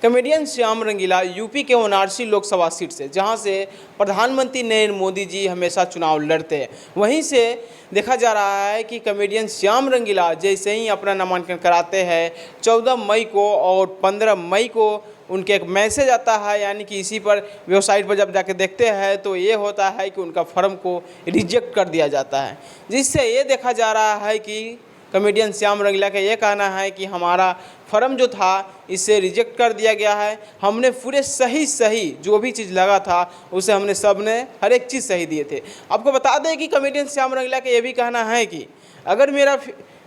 Comedian Shyam रंगीला UP के Varanasi Lok Sabha seat से, जहां से प्रधानमंत्री नरेंद्र मोदी जी हमेशा चुनाव लड़ते हैं, वहीं से देखा जा रहा है कि कॉमेडियन श्याम रंगीला जैसे ही अपना नामांकन कराते हैं 14 मई को और 15 मई को उनके एक मैसेज आता है, यानी कि इसी पर वेबसाइट पर जब जाके देखते हैं तो ये होता है कि उनका फॉर्म को रिजेक्ट कर दिया जाता है, जिससे ये देखा जा रहा है कि कॉमेडियन श्याम रंगीला का ये कहना है कि हमारा फॉर्म जो था इसे रिजेक्ट कर दिया गया है। हमने पूरे सही जो भी चीज़ लगा था उसे हमने सबने हर एक चीज़ सही दिए थे। आपको बता दें कि कॉमेडियन श्याम रंगीला का ये भी कहना है कि अगर मेरा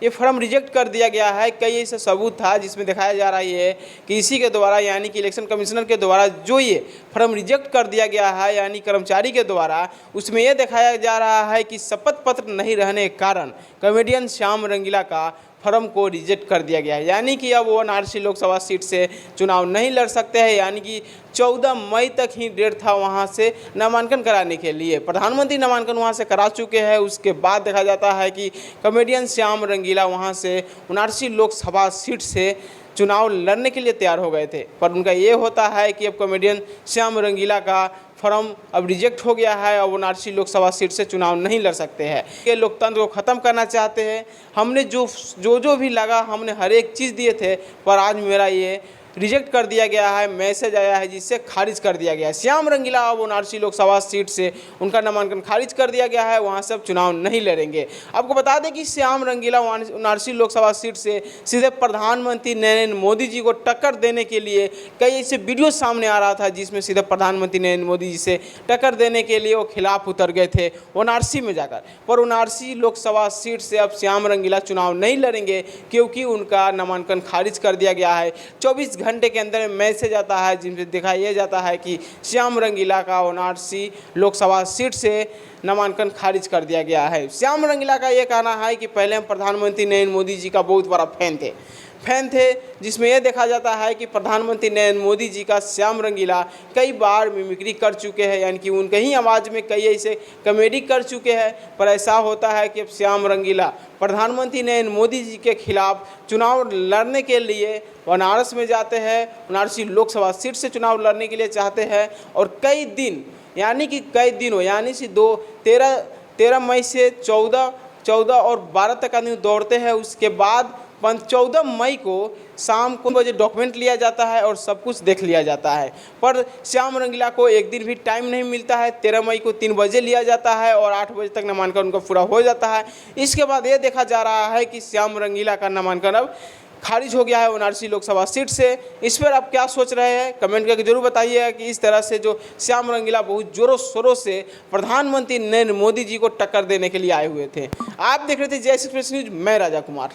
ये फॉर्म रिजेक्ट कर दिया गया है, कई ऐसे सबूत था जिसमें दिखाया जा रहा है कि इसी के द्वारा, यानी कि इलेक्शन कमिश्नर के द्वारा जो ये फॉर्म रिजेक्ट कर दिया गया है, यानी कर्मचारी के द्वारा, उसमें यह दिखाया जा रहा है कि शपथ पत्र नहीं रहने के कारण कॉमेडियन श्याम रंगीला का फॉर्म को रिजेक्ट कर दिया गया है, यानी कि अब वो वाराणसी लोकसभा सीट से चुनाव नहीं लड़ सकते हैं। यानी कि 14 मई तक ही डेट था वहां से नामांकन कराने के लिए। प्रधानमंत्री नामांकन वहां से करा चुके हैं। उसके बाद देखा जाता है कि कॉमेडियन श्याम रंगीला वहां से वाराणसी लोकसभा सीट से चुनाव लड़ने के लिए तैयार हो गए थे, पर उनका ये होता है कि अब कॉमेडियन श्याम रंगीला का फॉर्म अब रिजेक्ट हो गया है और वो वाराणसी लोकसभा सीट से चुनाव नहीं लड़ सकते हैं। ये लोकतंत्र को ख़त्म करना चाहते हैं। हमने जो भी लगा हमने हर एक चीज़ दिए थे, पर आज मेरा ये रिजेक्ट कर दिया गया है, मैसेज आया है जिससे खारिज कर दिया गया है। श्याम रंगीला अब वाराणसी लोकसभा सीट से उनका नामांकन खारिज कर दिया गया है, वहां से अब चुनाव नहीं लड़ेंगे। आपको बता दें कि श्याम रंगीला वाराणसी लोकसभा सीट से सीधे प्रधानमंत्री नरेंद्र मोदी जी को टक्कर देने के लिए कई ऐसे वीडियो सामने आ रहा था जिसमें सीधे प्रधानमंत्री नरेंद्र मोदी जी से टक्कर देने के लिए वो खिलाफ उतर गए थे वाराणसी में जाकर। पर वाराणसी लोकसभा सीट से अब श्याम रंगीला चुनाव नहीं लड़ेंगे क्योंकि उनका नामांकन खारिज कर दिया गया है। 24 घंटे के अंदर मैसेज आता है जिनमें दिखाया जाता है कि श्याम रंगीला का वाराणसी लोकसभा सीट से नामांकन खारिज कर दिया गया है। श्याम रंगीला का ये कहना है कि पहले हम प्रधानमंत्री नरेंद्र मोदी जी का बहुत बड़ा फैन थे, जिसमें यह देखा जाता है कि प्रधानमंत्री नरेंद्र मोदी जी का श्याम रंगीला कई बार मिमिक्री कर चुके हैं, यानी कि उनके ही आवाज़ में कई ऐसे कॉमेडी कर चुके हैं। पर ऐसा होता है कि अब श्याम रंगीला प्रधानमंत्री नरेंद्र मोदी जी के खिलाफ चुनाव लड़ने के लिए बनारस में जाते हैं, वाराणसी लोकसभा सीट से चुनाव लड़ने के लिए चाहते हैं। और कई दिन यानी कि 13 मई से 14 और 12 तक आदमी दौड़ते हैं। उसके बाद 14 मई को शाम को बजे डॉक्यूमेंट लिया जाता है और सब कुछ देख लिया जाता है। पर श्याम रंगीला को एक दिन भी टाइम नहीं मिलता है। 13 मई को 3 बजे लिया जाता है और 8 बजे तक नामांकन उनका पूरा हो जाता है। इसके बाद ये देखा जा रहा है कि श्याम रंगीला का नामांकन अब खारिज हो गया है वाराणसी लोकसभा सीट से। इस पर आप क्या सोच रहे हैं कमेंट करके जरूर बताइए कि इस तरह से जो श्याम रंगीला बहुत जोरों शोरों से प्रधानमंत्री नरेंद्र मोदी जी को टक्कर देने के लिए आए हुए थे। आप देख रहे थे जय श्री कृष्ण न्यूज, मैं राजा कुमार।